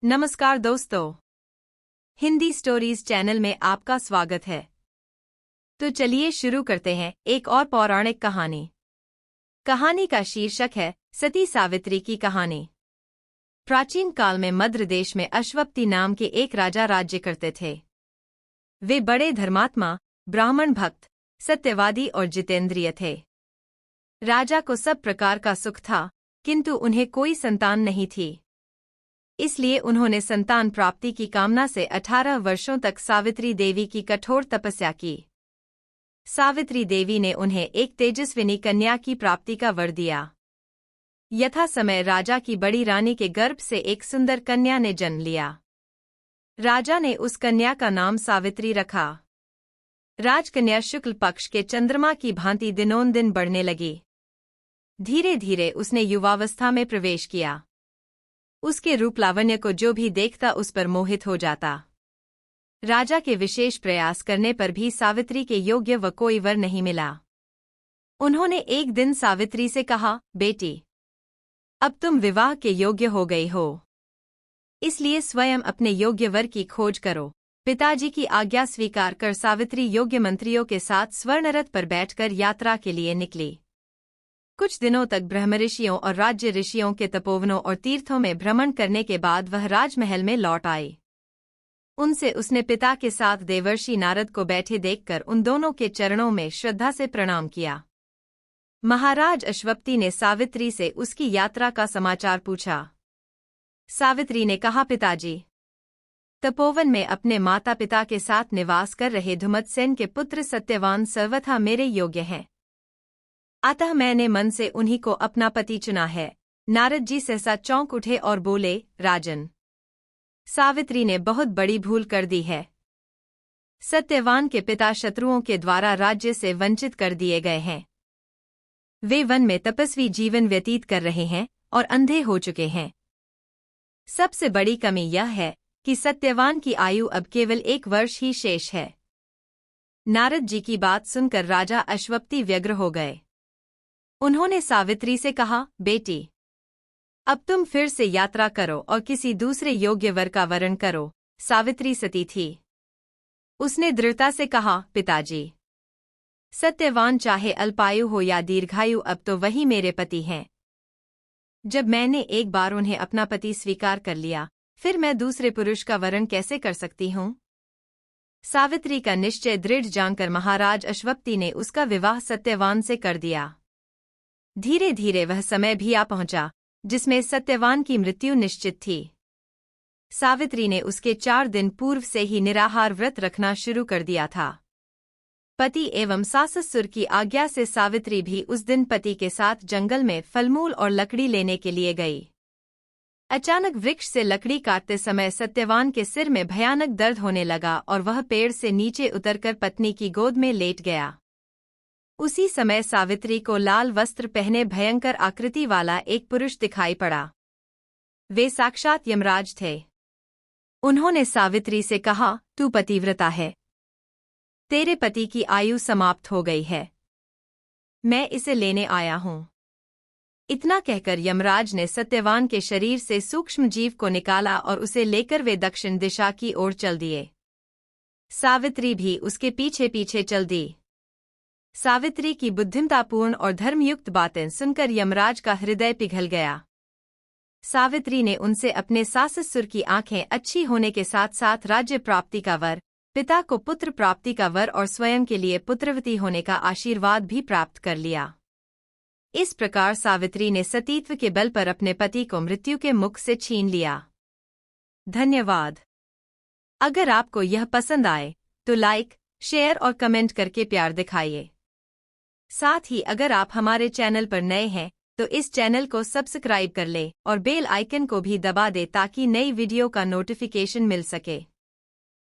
नमस्कार दोस्तों, Hindi stories channel में आपका स्वागत है। तो चलिए शुरू करते हैं एक और पौराणिक कहानी। कहानी का शीर्षक है सती सावित्री की कहानी। प्राचीन काल में मद्र देश में अश्वपति नाम के एक राजा राज्य करते थे। वे बड़े धर्मात्मा, ब्राह्मण भक्त, सत्यवादी और जितेंद्रिय थे। राजा को सब प्रकार का सुख था, किंतु उन्हें कोई संतान नहीं थी। इसलिए उन्होंने संतान प्राप्ति की कामना से 18 वर्षों तक सावित्री देवी की कठोर तपस्या की। सावित्री देवी ने उन्हें एक तेजस्विनी कन्या की प्राप्ति का वर दिया। यथा समय राजा की बड़ी रानी के गर्भ से एक सुंदर कन्या ने जन्म लिया। राजा ने उस कन्या का नाम सावित्री रखा। राजकन्या शुक्ल पक्ष के चंद्रमा की भांति दिनोंदिन बढ़ने लगी। धीरे धीरे उसने युवावस्था में प्रवेश किया। उसके रूप लावण्य को जो भी देखता उस पर मोहित हो जाता। राजा के विशेष प्रयास करने पर भी सावित्री के योग्य व कोई वर नहीं मिला। उन्होंने एक दिन सावित्री से कहा, बेटी, अब तुम विवाह के योग्य हो गई हो, इसलिए स्वयं अपने योग्य वर की खोज करो। पिताजी की आज्ञा स्वीकार कर सावित्री योग्य मंत्रियों के साथ स्वर्णरथ पर बैठकर यात्रा के लिए निकली। कुछ दिनों तक ब्रह्म ऋषियों और राज्य ऋषियों के तपोवनों और तीर्थों में भ्रमण करने के बाद वह राजमहल में लौट आई। उनसे उसने पिता के साथ देवर्षि नारद को बैठे देखकर उन दोनों के चरणों में श्रद्धा से प्रणाम किया। महाराज अश्वपति ने सावित्री से उसकी यात्रा का समाचार पूछा। सावित्री ने कहा, पिताजी, तपोवन में अपने माता पिता के साथ निवास कर रहे धुमतसेन के पुत्र सत्यवान सर्वथा मेरे योग्य हैं, अतः मैंने मन से उन्हीं को अपना पति चुना है। नारद जी सहसा चौंक उठे और बोले, राजन, सावित्री ने बहुत बड़ी भूल कर दी है। सत्यवान के पिता शत्रुओं के द्वारा राज्य से वंचित कर दिए गए हैं। वे वन में तपस्वी जीवन व्यतीत कर रहे हैं और अंधे हो चुके हैं। सबसे बड़ी कमी यह है कि सत्यवान की आयु अब केवल 1 वर्ष ही शेष है। नारद जी की बात सुनकर राजा अश्वपति व्यग्र हो गए। उन्होंने सावित्री से कहा, बेटी, अब तुम फिर से यात्रा करो और किसी दूसरे योग्य वर का वरण करो। सावित्री सती थी। उसने दृढ़ता से कहा, पिताजी, सत्यवान चाहे अल्पायु हो या दीर्घायु, अब तो वही मेरे पति हैं। जब मैंने एक बार उन्हें अपना पति स्वीकार कर लिया, फिर मैं दूसरे पुरुष का वरण कैसे कर सकती हूँ? सावित्री का निश्चय दृढ़ जानकर महाराज अश्वपति ने उसका विवाह सत्यवान से कर दिया। धीरे धीरे वह समय भी आ पहुंचा जिसमें सत्यवान की मृत्यु निश्चित थी। सावित्री ने उसके 4 दिन पूर्व से ही निराहार व्रत रखना शुरू कर दिया था। पति एवं साससुर की आज्ञा से सावित्री भी उस दिन पति के साथ जंगल में फलमूल और लकड़ी लेने के लिए गई। अचानक वृक्ष से लकड़ी काटते समय सत्यवान के सिर में भयानक दर्द होने लगा और वह पेड़ से नीचे उतरकर पत्नी की गोद में लेट गया। उसी समय सावित्री को लाल वस्त्र पहने भयंकर आकृति वाला एक पुरुष दिखाई पड़ा। वे साक्षात यमराज थे। उन्होंने सावित्री से कहा, तू पतिव्रता है, तेरे पति की आयु समाप्त हो गई है, मैं इसे लेने आया हूँ। इतना कहकर यमराज ने सत्यवान के शरीर से सूक्ष्म जीव को निकाला और उसे लेकर वे दक्षिण दिशा की ओर चल दिए। सावित्री भी उसके पीछे पीछे चल दी। सावित्री की बुद्धिमतापूर्ण और धर्मयुक्त बातें सुनकर यमराज का हृदय पिघल गया। सावित्री ने उनसे अपने साससुर की आंखें अच्छी होने के साथ साथ राज्य प्राप्ति का वर, पिता को पुत्र प्राप्ति का वर और स्वयं के लिए पुत्रवती होने का आशीर्वाद भी प्राप्त कर लिया। इस प्रकार सावित्री ने सतीत्व के बल पर अपने पति को मृत्यु के मुख से छीन लिया। धन्यवाद। अगर आपको यह पसंद आए तो लाइक, शेयर और कमेंट करके प्यार दिखाइए। साथ ही अगर आप हमारे चैनल पर नए हैं तो इस चैनल को सब्सक्राइब कर लें और बेल आइकन को भी दबा दें ताकि नई वीडियो का नोटिफिकेशन मिल सके।